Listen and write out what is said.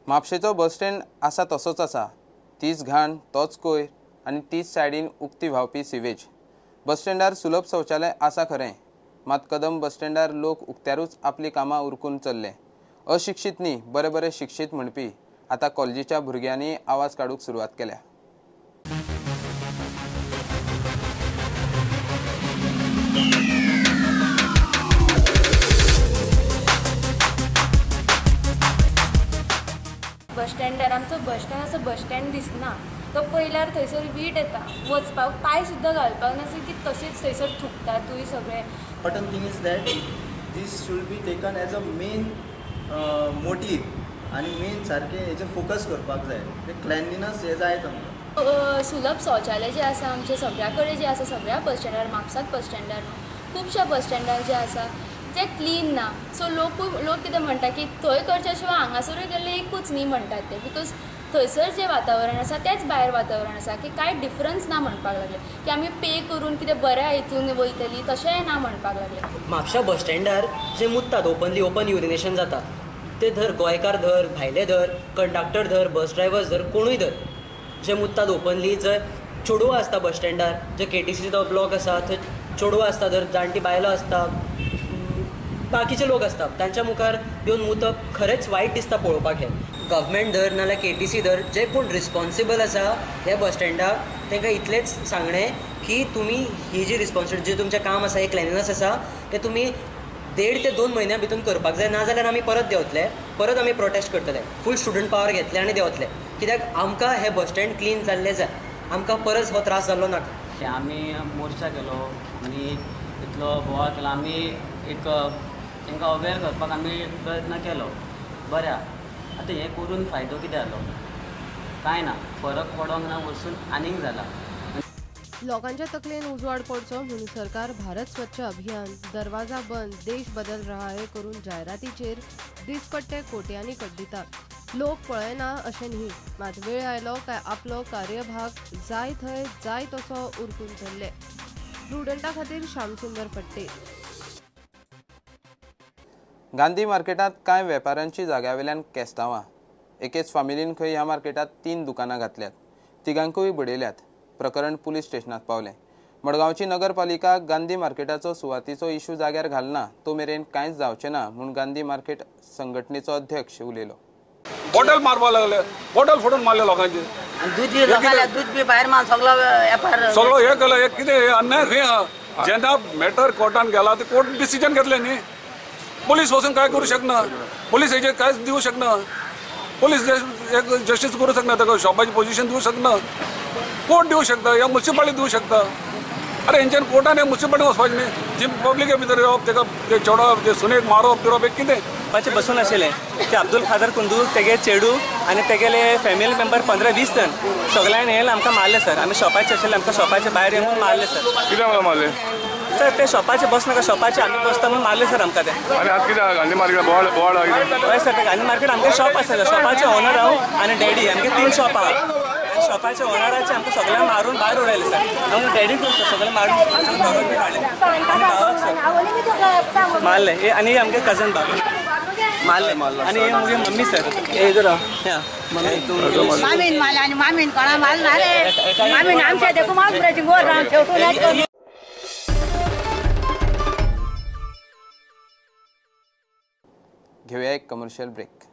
म्हापशेचो bus stand आसा तसोच आसा, तीच घाण, तोच कोयर आनी तीच सायडीन उक्ती व्हांवपी सिवेज। बस स्टँडार सुलभ शौचालय आसा खरें, मात कदंब बस स्टँडार लोक उक्त्यारूच आपली कामां उरकून चल्ले। अशिक्षीत न्ही, बरे बरे शिक्षीत म्हणपी आतां कॉलेजीच्या भुरग्यांनी आवाज काडूंक सुरवात केल्या। बस स्टँडार आमचो बस स्टँड दिसना, तो पयल्यार थंयसर वीट येता, वचपाक पांय सुद्दां घालपाक नासता की तशेंच थंयसर थुकतातूय सगळे। But the thing is that these should be taken as a main motive आनी मेन सारकें हेजेर फोकस करपाक जाय। क्लेनलीनस हे जायच आमकां। सुलभ शौचालय जे आसा आमचे सगळ्या कडेन जे आसा, सगळ्या बस स्टँडार, म्हापसाच बस स्टँडार न्हू, खुबश्या बस स्टँडार जे आसा ते क्लीन ना। सो लोक कितें म्हणटा की थंय करच्या शिवाय हांगासरूय गेल्ले एकूच न्ही म्हणटात ते, बिकॉज थंयसर जें वातावरण आसा तेंच भायर वातावरण आसा, की कांय डिफरन्स ना म्हणपाक लागले, की आमी पे करून कितें बऱ्या हितून वयतली तशेंय ना म्हणपाक लागले। म्हापशा बस स्टँडार जे मुत्तात ओपन युरिनेशन जाता, ते धर गोंयकार धर, भायले धर, कंडक्टर धर, बस ड्रायव्हर्स धर, कोणूय धर, जे मुत्तात ओपनली, जंय चेडवां आसता बस स्टँडार, जे KTCचो ब्लॉक आसा थंय चेडवां आसता, धर जाणटी बायलो आसता, बाकीचे लोक असतात, तांच्या मुखार येवन मुतप खरेंच वायट दिसता पळोवपाक। हे गव्हर्मेंट धर नाल्यार KTC धर, जे कोण रिस्पॉन्सिबल आसा ह्या बस स्टँडाक, तांकां इतलेंच सांगणें की तुमी ही जी रिस्पॉन्सिबिलिटी, जे तुमचें काम आसा, हे क्लेनलीनस आसा, ते तुमी 1.5 ते 2 म्हयन्या भितर करपाक जाय, नाजाल्यार आमी परत देंवतले, परत आमी प्रोटेस्ट करतले, फूल स्टुडंट पावर घेतले आनी देंवतले, कित्याक आमकां हे बस स्टँड क्लीन जाल्लें जाय, आमकां परत हो त्रास जाल्लो नाका। आमी मोर्चा केलो आनी इतलो बोवाळ केलो, आमी एक तांकां अवेर करपाक आमी प्रयत्न केलो, बरें आतां हें करून फायदो कितें जालो? कांय ना, फरक पडोंक ना, वचून आनीक जाला। लोकांच्या तकलेन उजवाड पडचो म्हणून सरकार भारत स्वच्छ अभियान, दरवाजा बंद, देश बदल रहा है करून जायरातीचेर दिसपट्टे कोट्यांनी कड्डिता। लोक पळयना अशें न्ही, मात वेळ आयलो काय आपलो कार्यभाग जाय थंय जाय तसो उरकून चल्ले। स्टुडंटा खातीर श्यामसुंदर फडते। गांधी मार्केटात कांय वेपाऱ्यांची जाग्यावेल्यान केस्तांवां। एकेच फामिलीन खंय ह्या मार्केटात 3 दुकानां घातल्यात, तिगांकूय बडयल्यात। प्रकरण पुलीस स्टेशनात पावलें। मडगांवची नगरपालिका गांधी मार्केटाचो सुवातीचो इशू जाग्यार घालना तो मेरेन कांयच जावचें ना म्हूण गांधी मार्केट संघटनेचो अध्यक्ष उलयलो। बॉटल मारपाक लागले, बॉटल फोडून मारले लोकांचे, दूध बी भायर मार सगळो हे केलं। हे कितें अन्याय खंय आहा? जेन्ना मॅटर कोर्टान गेला ते कोर्ट डिसिजन घेतलें न्ही, पोलीस वचून काय करू शकना, पोलीस हेजेर कांयच दिवं शकना, पोलीस जस्टीस करूं शकना, ताका शॉपाची पोजिशन दिवं शकना, कोर्ट दिवं शकता या म्युनिसिपालिटी दिवं शकता। अरे हेंच्यान कोर्टान म्युनिसिपालिटी वचपाचें न्ही, जी पब्लिके भितर येवप, ताका ते चेडोवप, ते सुनेक मारप बिरप, हे कितें पाचे बसून आशिल्ले ते अब्दुल खादर कुंदू, तेगे चेडू आनी तेगेले फॅमिली मेंबर 15-20 जण सगळ्यांनी येयले आमकां मारले सर। आमी शॉपाचे आशिल्ले, आमकां शॉपाचे भायर येवन मारले सर। कित्याक लागून मारले सर? ते शॉपाचे बसनाका, शॉपाचे आमी बसता म्हणून मारले सर आमकां ते। आनी आतां कित्याक गांधी मार्केट बोवाळ हय सर, ते गांधी मार्केट आमगे शॉप आसा, शॉपाचे ओनर हांव आनी डॅडी, आमगे 3 शॉप आहा। शॉपाचे ओनराचे आमकां सगळ्यांक मारून भायर उडयले सर। आमी डॅडी सगळे मारून मारले आनी आमगे कजन बाबा मारले आनी हे मुगे मम्मी सर। हे इधर मामीन मारले आनी मामीन कोणा मारना रे, मामीन आमच्या देखो मागुराची गोर रावन ठेवून घेऊया एक कमर्शियल ब्रेक।